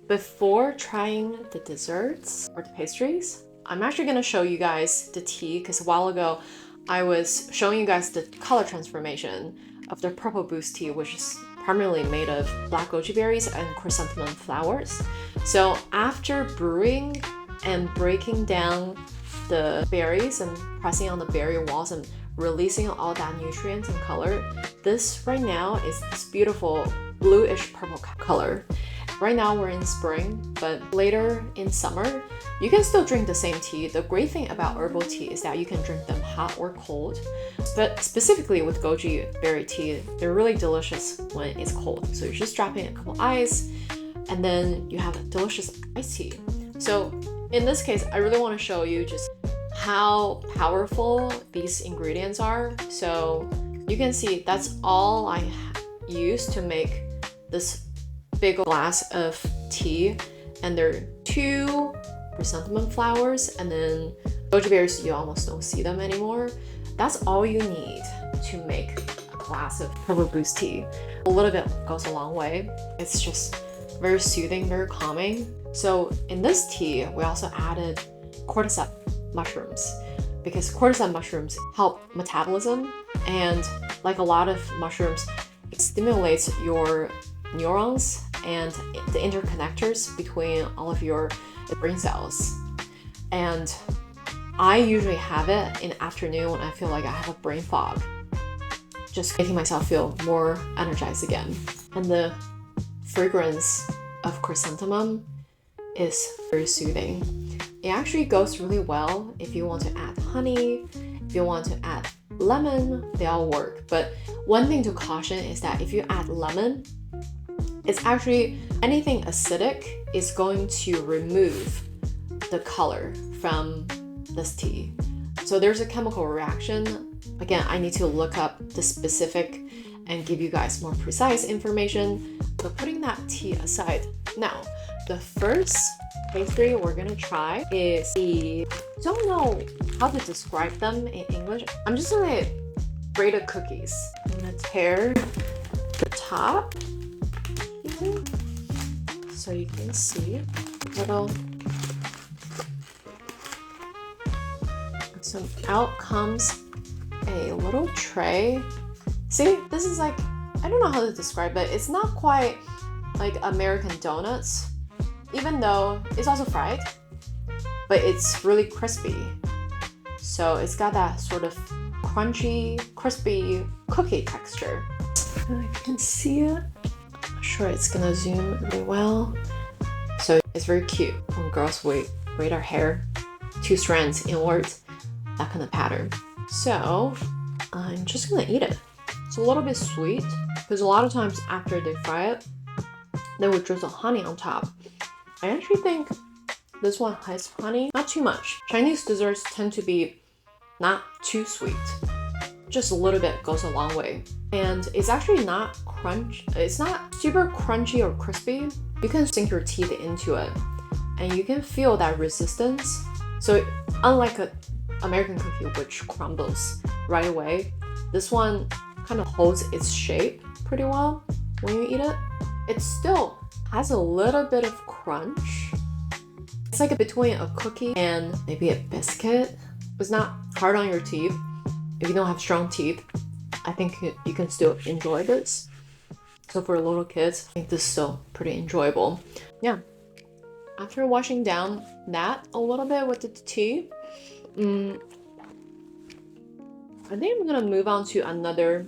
Before trying the desserts or the pastries, I'm actually going to show you guys the tea because a while ago I was showing you guys the color transformation of the purple boost tea, which is primarily made of black goji berries and chrysanthemum flowers. So after brewing and breaking down the berries and pressing on the berry walls and releasing all that nutrients and color, this right now is this beautiful bluish purple color. Right now we're in spring, but later in summer, you can still drink the same tea. The great thing about herbal tea is that you can drink them hot or cold. But specifically with goji berry tea, they're really delicious when it's cold. So you're just dropping a couple ice, and then you have a delicious iced tea. So in this case, I really want to show you just how powerful these ingredients are. So you can see that's all I use to make this big glass of tea, and there are 2 chrysanthemum flowers and then goji berries. You almost don't see them anymore. That's all you need to make a glass of purple boost tea. A little bit goes a long way. It's just very soothing, very calming. So in this tea, we also added cordyceps mushrooms because cordyceps mushrooms help metabolism, and like a lot of mushrooms, it stimulates your neurons and the interconnectors between all of your brain cells. And I usually have it in the afternoon when I feel like I have a brain fog, just making myself feel more energized again. And the fragrance of chrysanthemum is very soothing. It actually goes really well if you want to add honey, if you want to add lemon, they all work. But one thing to caution is that if you add lemon, it's actually anything acidic is going to remove the color from this tea. So there's a chemical reaction. Again, I need to look up the specific and give you guys more precise information. But putting that tea aside, now the first pastry we're gonna try is the, I don't know how to describe them in English. I'm just gonna grate cookies. I'm gonna tear the top here so you can see little. So out comes a little tray. See, this is like, I don't know how to describe it. It's not quite like American donuts, even though it's also fried, but it's really crispy. So it's got that sort of crunchy, crispy cookie texture. You can see it. I'm not sure it's gonna zoom really well. So it's very cute when girls braid our hair 2 strands inwards, that kind of pattern. So I'm just gonna eat it. It's a little bit sweet because a lot of times after they fry it, they would drizzle honey on top. I actually think this one has honey, not too much. Chinese desserts tend to be not too sweet. Just a little bit goes a long way. And it's actually not it's not super crunchy or crispy. You can sink your teeth into it and you can feel that resistance. So unlike an American cookie which crumbles right away, this one kind of holds its shape pretty well when you eat it. It still has a little bit of crunch. It's like between a cookie and maybe a biscuit. It's not hard on your teeth. If you don't have strong teeth, I think you can still enjoy this. So for little kids, I think this is still pretty enjoyable. Yeah. After washing down that a little bit with the tea, I think I'm gonna move on to another